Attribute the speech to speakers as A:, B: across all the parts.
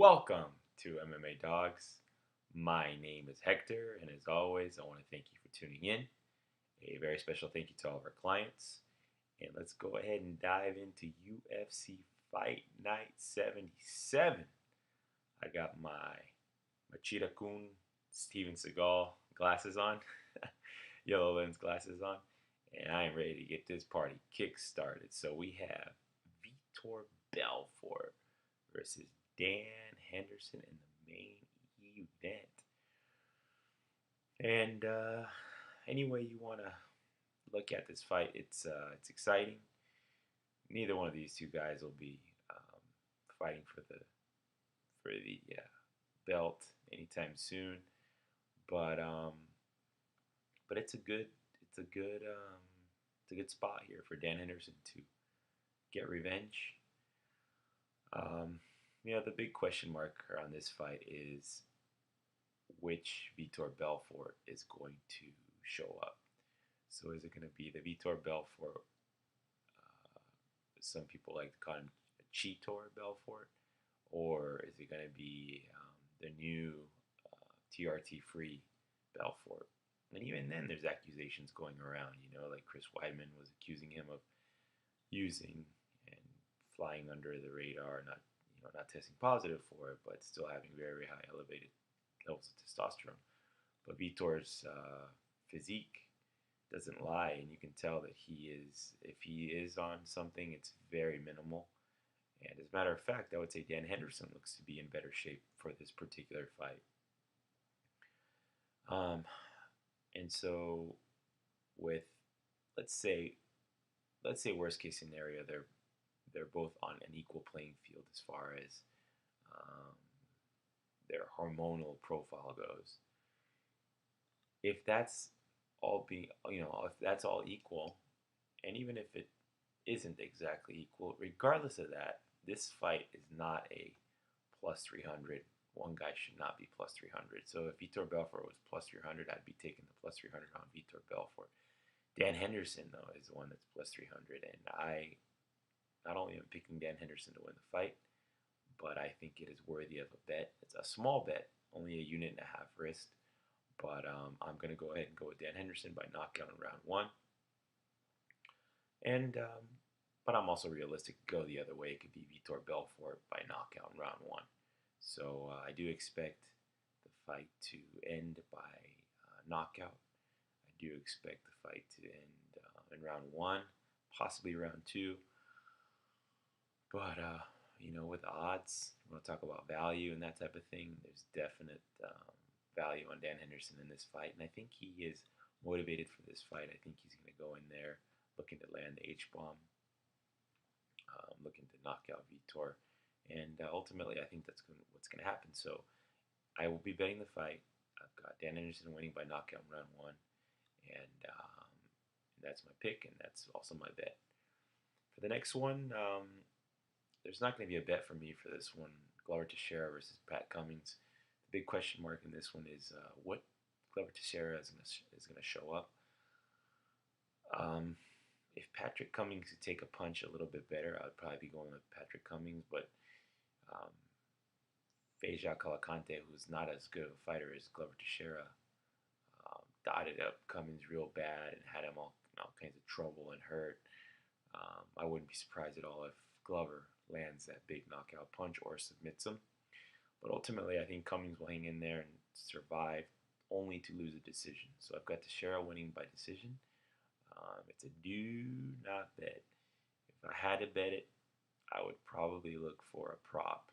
A: Welcome to MMA Dogs. My name is Hector, and as always, I want to thank you for tuning in. A very special thank you to all of our clients. And let's go ahead and dive into UFC Fight Night 77. I got my Machida-kun Steven Seagal glasses on, yellow lens glasses on, and I am ready to get this party kick-started. So we have Vitor Belfort versus Dan Henderson in the main event. And any way you want to look at this fight, it's exciting. Neither one of these two guys will be fighting for the belt anytime soon, but it's a good spot here for Dan Henderson to get revenge. The big question mark on this fight is which Vitor Belfort is going to show up. So is it going to be the Vitor Belfort, some people like to call him Cheetor Belfort, or is it going to be the new TRT-free Belfort? And even then, there's accusations going around, like Chris Weidman was accusing him of using and flying under the radar, not testing positive for it, but still having very, very high elevated levels of testosterone. But Vitor's physique doesn't lie, and you can tell that if he is on something, it's very minimal. And as a matter of fact, I would say Dan Henderson looks to be in better shape for this particular fight. And so with, let's say worst case scenario, they're both on an equal playing field as far as their hormonal profile goes. If that's all if that's all equal, and even if it isn't exactly equal, regardless of that, this fight is not a plus 300. One guy should not be plus 300. So if Vitor Belfort was plus 300, I'd be taking the plus 300 on Vitor Belfort. Dan Henderson, though, is the one that's plus 300, and I not only am picking Dan Henderson to win the fight, but I think it is worthy of a bet. It's a small bet, only a unit and a half risk, but I'm going to go ahead and go with Dan Henderson by knockout in round one. And but I'm also realistic to go the other way. It could be Vitor Belfort by knockout in round one. So I do expect the fight to end by knockout. I do expect the fight to end in round one, possibly round two. But, with the odds, we want to talk about value and that type of thing. There's definite value on Dan Henderson in this fight. And I think he is motivated for this fight. I think he's going to go in there looking to land the H-bomb, looking to knock out Vitor. And ultimately, I think that's what's going to happen. So I will be betting the fight. I've got Dan Henderson winning by knockout in round one. And that's my pick, and that's also my bet. For the next one, there's not going to be a bet for me for this one. Glover Teixeira versus Pat Cummins. The big question mark in this one is what Glover Teixeira is going to show up. If Patrick Cummins could take a punch a little bit better, I would probably be going with Patrick Cummins. But Feja Calacante, who's not as good of a fighter as Glover Teixeira, dotted up Cummins real bad and had him all kinds of trouble and hurt. I wouldn't be surprised at all if Glover lands that big knockout punch or submits him. But ultimately, I think Cummins will hang in there and survive only to lose a decision. So I've got Teixeira winning by decision. It's a do not bet. If I had to bet it, I would probably look for a prop.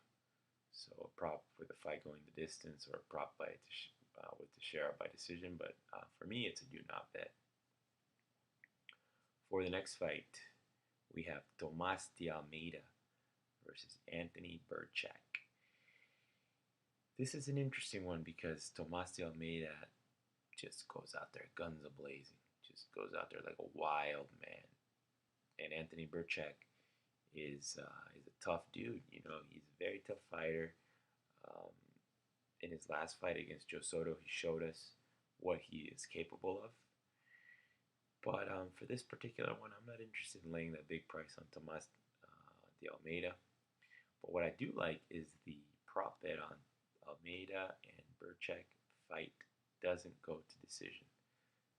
A: So a prop with the fight going the distance, or a prop with Teixeira by decision. But for me, it's a do not bet. For the next fight, we have Tomas de Almeida versus Anthony Birchak. This is an interesting one because Tomas de Almeida just goes out there guns a-blazing, just goes out there like a wild man. And Anthony Birchak is a tough dude. He's a very tough fighter. In his last fight against Joe Soto, he showed us what he is capable of. But for this particular one, I'm not interested in laying that big price on Tomas de Almeida. But what I do like is the prop bet on Almeida and Birchak. Fight doesn't go to decision.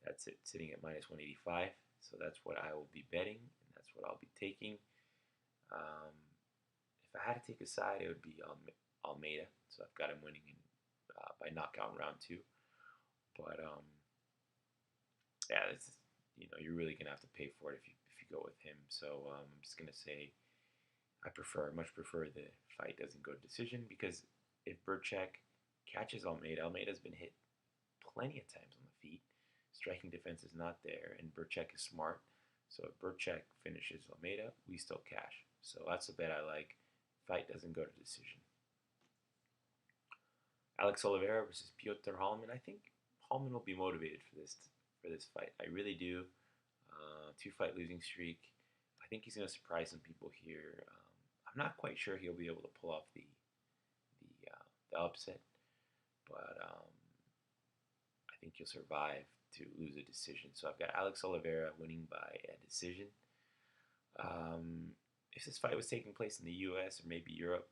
A: That's it, sitting at minus 185. So that's what I will be betting, and that's what I'll be taking. If I had to take a side, it would be Almeida. So I've got him winning by knockout in round 2. But yeah, this is, you're really gonna have to pay for it if you go with him. So I'm just gonna say I much prefer the fight doesn't go to decision, because if Birchak catches Almeida, Almeida's been hit plenty of times on the feet. Striking defense is not there, and Birchak is smart. So if Birchak finishes Almeida, we still cash. So that's the bet I like. Fight doesn't go to decision. Alex Oliveira versus Piotr Hallmann. I think Hallmann will be motivated for this fight. I really do. 2-fight losing streak. I think he's going to surprise some people here. I'm not quite sure he'll be able to pull off the upset, but I think he'll survive to lose a decision. So I've got Alex Oliveira winning by a decision. If this fight was taking place in the U.S. or maybe Europe,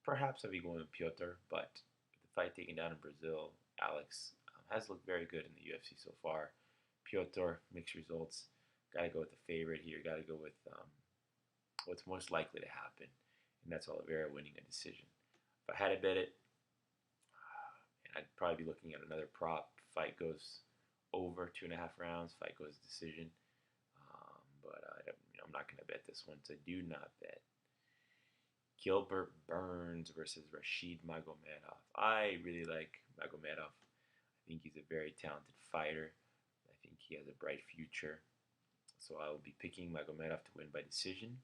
A: perhaps I'd be going with Piotr, but with the fight taken down in Brazil, Alex has looked very good in the UFC so far. Piotr, mixed results. Got to go with the favorite here. Got to go with what's most likely to happen, and that's Oliveira winning a decision. If I had to bet it, I'd probably be looking at another prop. Fight goes over 2.5 rounds. Fight goes decision. But I'm not going to bet this one, so do not bet. Gilbert Burns versus Rashid Magomedov. I really like Magomedov. I think he's a very talented fighter. I think he has a bright future. So I will be picking Magomedov to win by decision,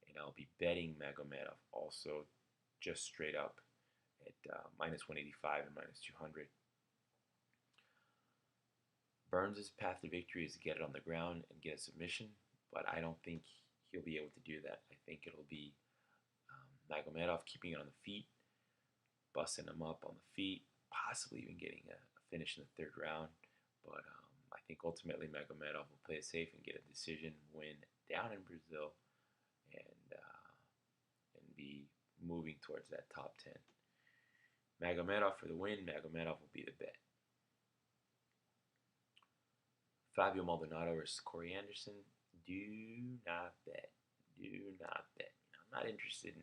A: and I'll be betting Magomedov also just straight up at minus 185 and minus 200. Burns' path to victory is to get it on the ground and get a submission, but I don't think he'll be able to do that. I think it'll be Magomedov keeping it on the feet, busting him up on the feet, possibly even getting a finish in the 3rd round. But I think ultimately Magomedov will play it safe and get a decision win down in Brazil, and be moving towards that top 10. Magomedov for the win. Magomedov will be the bet. Fabio Maldonado versus Corey Anderson. Do not bet. Do not bet. I'm not interested in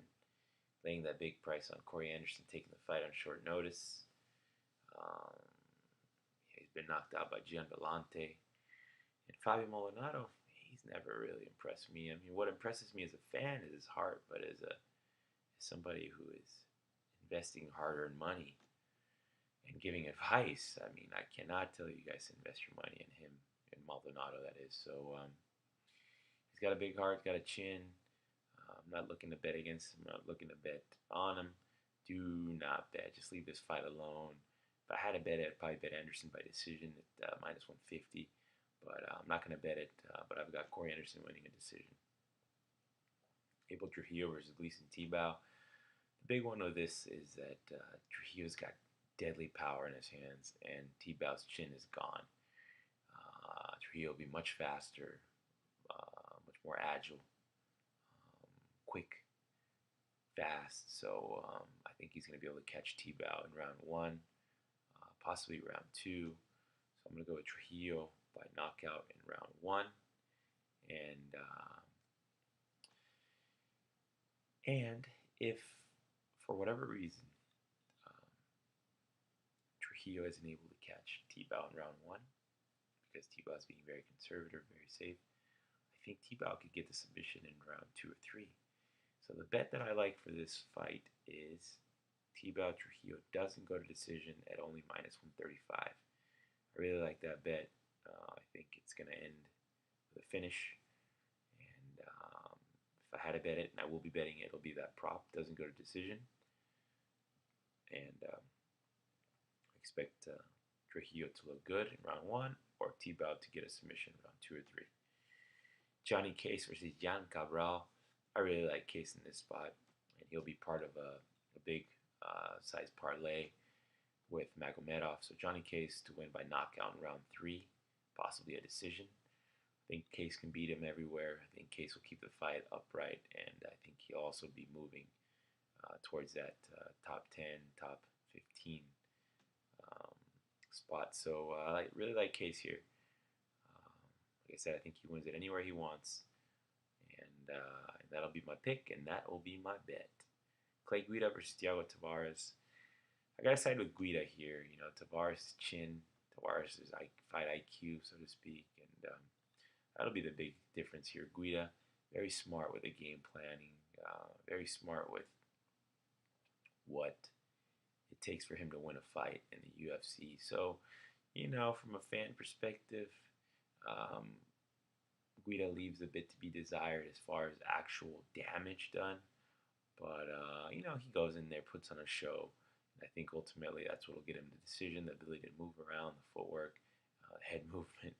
A: laying that big price on Corey Anderson taking the fight on short notice. He's been knocked out by Gian Vellante. And Fabio Maldonado, he's never really impressed me. I mean, what impresses me as a fan is his heart, but as somebody who is investing hard-earned money and giving advice, I mean, I cannot tell you guys to invest your money in him, in Maldonado, that is. So he's got a big heart, got a chin. I'm not looking to bet against him. I'm not looking to bet on him. Do not bet. Just leave this fight alone. If I had to bet it, I'd probably bet Anderson by decision at minus 150. But I'm not going to bet it. But I've got Corey Anderson winning a decision. Abel Trujillo versus Gleison Tibau. The big one of this is that Trujillo's got deadly power in his hands, and Tibau's chin is gone. Trujillo will be much faster, much more agile, quick, fast. So I think he's going to be able to catch Tibau in round 1, possibly round 2. So I'm going to go with Trujillo by knockout in round 1. And if, for whatever reason, Trujillo isn't able to catch Tibau in round 1, because Tibau is being very conservative, very safe, I think Tibau could get the submission in round 2 or 3. So the bet that I like for this fight is Tibau Trujillo doesn't go to decision at only minus 135. I really like that bet. I think it's going to end with a finish. And if I had to bet it, and I will be betting it, it'll be that prop doesn't go to decision. And I expect Trujillo to look good in round 1, or Tibau to get a submission in round 2 or 3. Johnny Case versus Jan Cabral. I really like Case in this spot, and he'll be part of a big size parlay with Magomedov. So Johnny Case to win by knockout in round 3, possibly a decision. I think Case can beat him everywhere. I think Case will keep the fight upright, and I think he'll also be moving towards that top 10, top 15 um, spot. So I really like Case here. Like I said, I think he wins it anywhere he wants. And that'll be my pick, and that will be my bet. Clay Guida versus Thiago Tavares. I gotta side with Guida here. You know, Tavares' chin, Tavares' fight IQ, so to speak, and that'll be the big difference here. Guida, very smart with the game planning, very smart with what it takes for him to win a fight in the UFC. So, you know, from a fan perspective, um, Guida leaves a bit to be desired as far as actual damage done. But, you know, he goes in there, puts on a show. And I think ultimately that's what will get him the decision, the ability to move around, the footwork, head movement.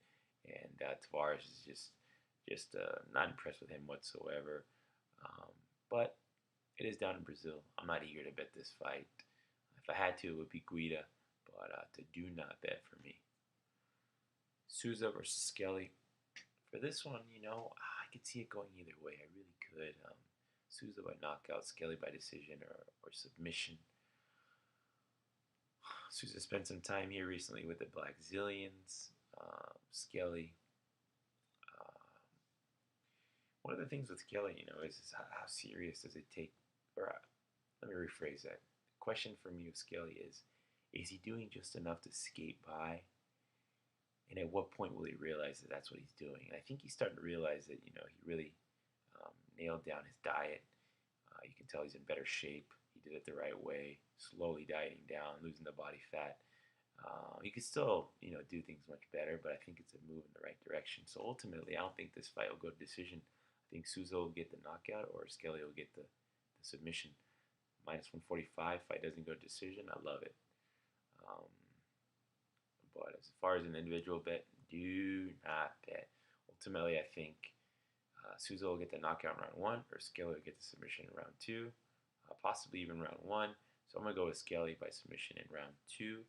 A: And Tavares is just not impressed with him whatsoever. But it is down in Brazil. I'm not eager to bet this fight. If I had to, it would be Guida. But to do not bet for me. Souza versus Skelly. For this one, you know, I could see it going either way. I really could. Souza by knockout, Skelly by decision or submission. Souza spent some time here recently with the Black Zillions. Skelly. One of the things with Skelly, you know, is how serious does it take? Or let me rephrase that. The question from you, Skelly, is he doing just enough to skate by? And at what point will he realize that that's what he's doing? And I think he's starting to realize that, you know, he really nailed down his diet. You can tell he's in better shape. He did it the right way, slowly dieting down, losing the body fat. He could still, you know, do things much better, but I think it's a move in the right direction. So ultimately, I don't think this fight will go to decision. I think Souza will get the knockout or Skelly will get the submission. Minus 145, fight doesn't go to decision. I love it. But as far as an individual bet, do not bet. Ultimately, I think Souza will get the knockout in round 1, or Skelly will get the submission in round 2, possibly even round 1. So I'm going to go with Skelly by submission in round 2,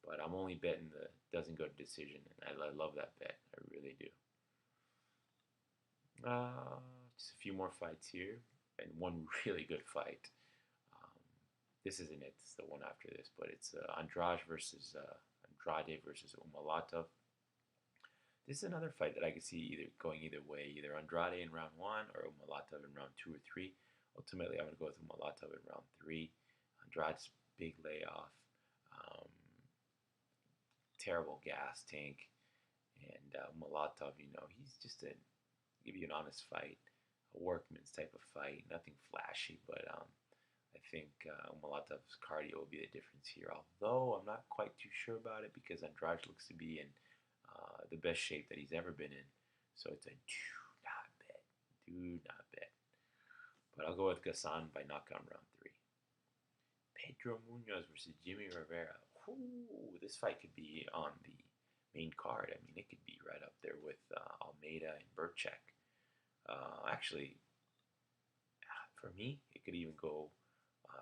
A: but I'm only betting the doesn't go to decision, and I love that bet. I really do. Just a few more fights here, and one really good fight. This isn't it. It's the one after this, but it's Andrade versus Umalatov. This is another fight that I could see going either way, either Andrade in round 1 or Umalatov in round 2 or 3. Ultimately, I'm going to go with Umalatov in round 3. Andrade's big layoff, terrible gas tank, and Umalatov, you know, he's just give you an honest fight, a workman's type of fight, nothing flashy, but I think Umalatov's cardio will be the difference here, although I'm not quite too sure about it because Andrade looks to be in the best shape that he's ever been in. So it's a do not bet. Do not bet. But I'll go with Gasan by knockout in round 3. Pedro Munhoz versus Jimmie Rivera. Ooh, this fight could be on the main card. I mean, it could be right up there with Almeida and Birchak. Actually, for me, it could even go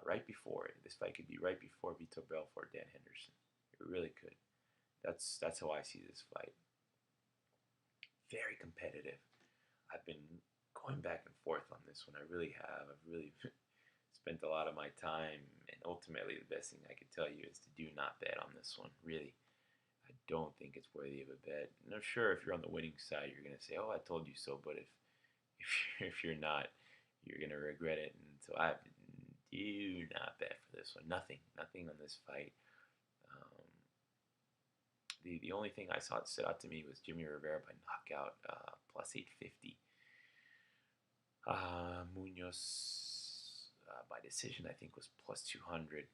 A: right before it. This fight could be right before Vitor Belfort, Dan Henderson. It really could. That's how I see this fight. Very competitive. I've been going back and forth on this one. I really have. I've really spent a lot of my time, and ultimately the best thing I can tell you is to do not bet on this one. Really, I don't think it's worthy of a bet. And I'm sure if you're on the winning side, you're going to say, oh, I told you so. But if you're not, you're going to regret it. And so I do not bet for this one. Nothing on this fight. The only thing I saw that stood out to me was Jimmie Rivera by knockout, plus 850. Munhoz by decision, I think, was plus 200.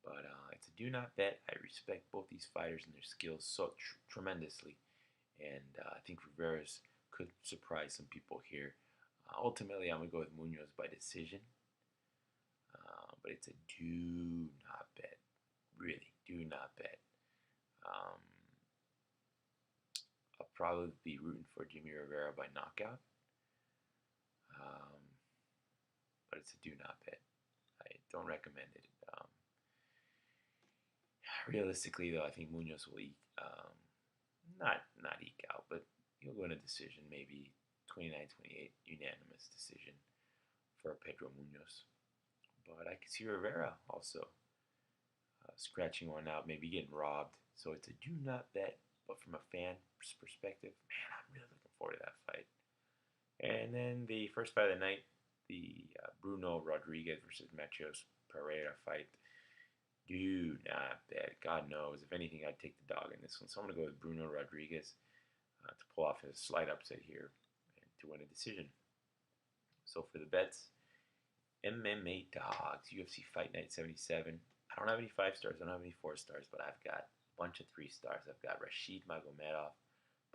A: But it's a do not bet. I respect both these fighters and their skills so tremendously. And I think Rivera's could surprise some people here. Ultimately, I'm going to go with Munhoz by decision. But it's a do not bet. Really, do not bet. I'll probably be rooting for Jimmie Rivera by knockout. But it's a do not bet. I don't recommend it. Realistically, though, I think Munhoz will not eke out, but he'll go in a decision, maybe 29-28, unanimous decision for Pedro Munhoz. But I can see Rivera also scratching one out, maybe getting robbed. So it's a do not bet. But from a fan's perspective, man, I'm really looking forward to that fight. And then the first fight of the night, the Bruno Rodriguez versus Matheus Pereira fight. Do not bet. God knows. If anything, I'd take the dog in this one. So I'm going to go with Bruno Rodriguez to pull off a slight upset here and to win a decision. So for the bets, MMA dogs, UFC Fight Night 77. I don't have any 5 stars. I don't have any 4 stars, but I've got a bunch of 3 stars. I've got Rashid Magomedov,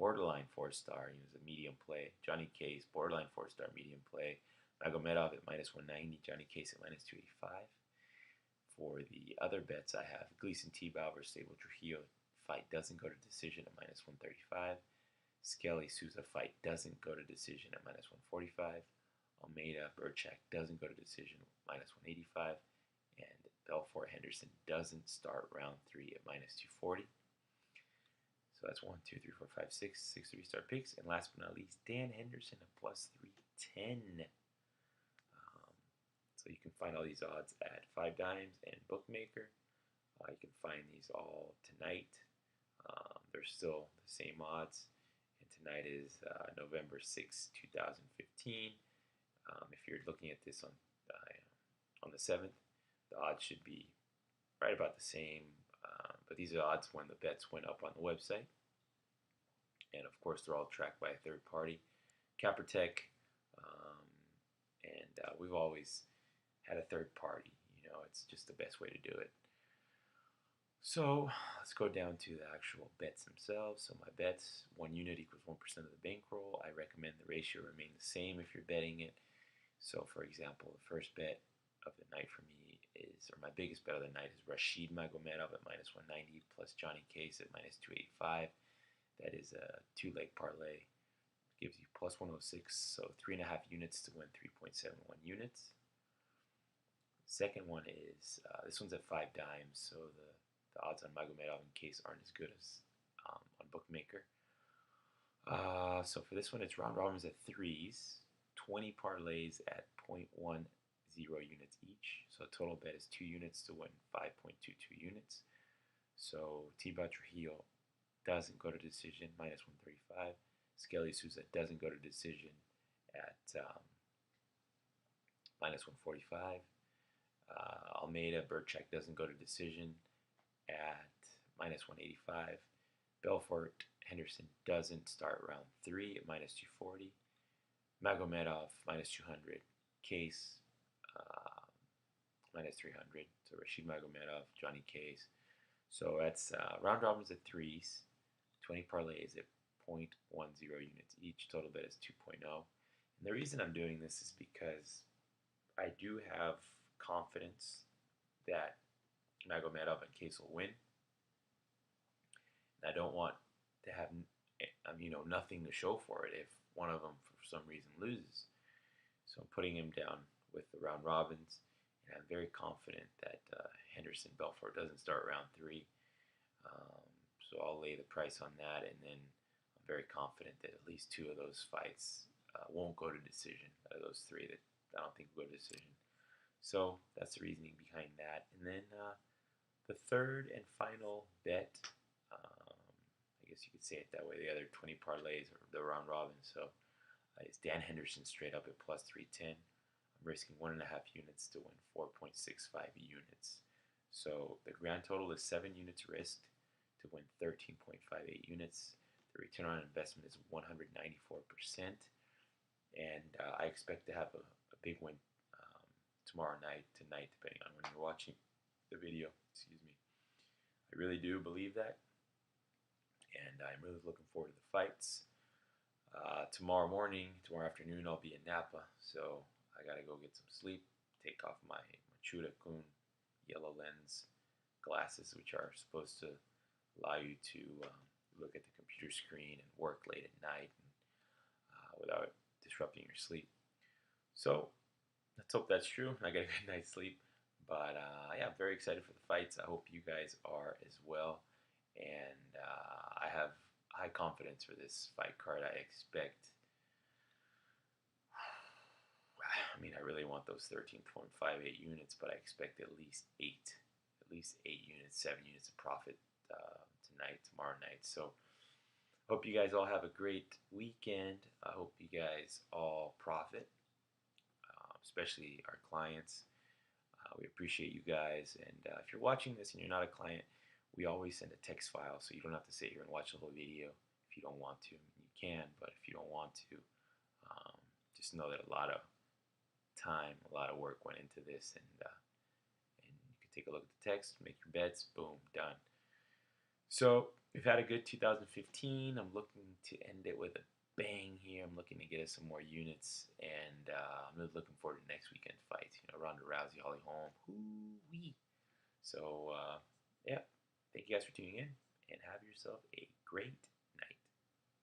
A: borderline 4-star. He was a medium play. Johnny Case, borderline 4-star medium play. Magomedov at minus 190. Johnny Case at minus 285. For the other bets, I have Gleison Tibau versus Abel Trujillo. Fight doesn't go to decision at minus 135. Skelly Souza fight doesn't go to decision at minus 145. Almeida Birchak doesn't go to decision minus 185. And Belfort Henderson doesn't start round 3 at minus 240. So that's 1, 2, 3, 4, 5, 6 3-star picks. And last but not least, Dan Henderson at plus 310. So you can find all these odds at 5 Dimes and Bookmaker. You can find these all tonight. They're still the same odds. And tonight is November 6, 2015. If you're looking at this on the 7th, the odds should be right about the same. But these are odds when the bets went up on the website. And of course, they're all tracked by a third party, Capertech. And we've always had a third party. You know, it's just the best way to do it. So let's go down to the actual bets themselves. So my bets, 1 unit equals 1% of the bankroll. I recommend the ratio remain the same if you're betting it. So for example, the first bet of the night for me is, or my biggest bet of the night is Rashid Magomedov at minus 190 plus Johnny Case at minus 285. That is a 2-leg parlay. Gives you plus 106, so 3.5 units to win 3.71 units. Second one is, this one's at 5 Dimes, so the odds on Magomedov and Case aren't as good as on Bookmaker. So for this one, it's round robins at 3s, 20 parlays at 0.10 units each. So total bet is 2 units to win 5.22 units. So Tibau Trujillo doesn't go to decision, minus 135. Skelly Souza doesn't go to decision at minus 145. Almeida Birchak doesn't go to decision at minus 185. Belfort Henderson doesn't start round 3 at minus 240. Magomedov minus 200. Case minus 300. So Rashid Magomedov, Johnny Case. So that's round robins at 3s, 20 parlays at 0.10 units each. Total bet is 2.0. And the reason I'm doing this is because I do have confidence that Magomedov and Case will win. And I don't want to have nothing to show for it if one of them for some reason loses. So I'm putting him down with the round robins, and I'm very confident that Henderson Belfort doesn't start round 3. So I'll lay the price on that, and then I'm very confident that at least 2 of those fights won't go to decision. Out of those 3 that I don't think will go to decision. So that's the reasoning behind that. And then the third and final bet, I guess you could say it that way, the other 20 parlays are the round robin. So it's Dan Henderson straight up at plus 310. I'm risking 1.5 units to win 4.65 units. So the grand total is 7 units risked to win 13.58 units. The return on investment is 194%. And I expect to have a big win tomorrow night, tonight, depending on when you're watching the video. Excuse me. I really do believe that. And I'm really looking forward to the fights. Tomorrow afternoon, I'll be in Napa. So I got to go get some sleep, take off my Machuda-kun yellow lens glasses, which are supposed to allow you to look at the computer screen and work late at night without disrupting your sleep. So let's hope that's true. I got a good night's sleep. But yeah, I'm very excited for the fights. I hope you guys are as well. And I have high confidence for this fight card. I expect I mean, I really want those 13.58 units, but I expect at least 8 units, 7 units of profit tonight, tomorrow night. So hope you guys all have a great weekend. I hope you guys all profit, especially our clients. We appreciate you guys. And if you're watching this and you're not a client, we always send a text file, so you don't have to sit here and watch the whole video if you don't want to. You can, but if you don't want to, just know that a lot of time, a lot of work went into this, and you can take a look at the text, make your bets, boom, done. So we've had a good 2015. I'm looking to end it with a bang here. I'm looking to get us some more units, and I'm really looking forward to next weekend's fights. You know, Ronda Rousey, Holly Holm, hoo-wee. So yeah, thank you guys for tuning in, and have yourself a great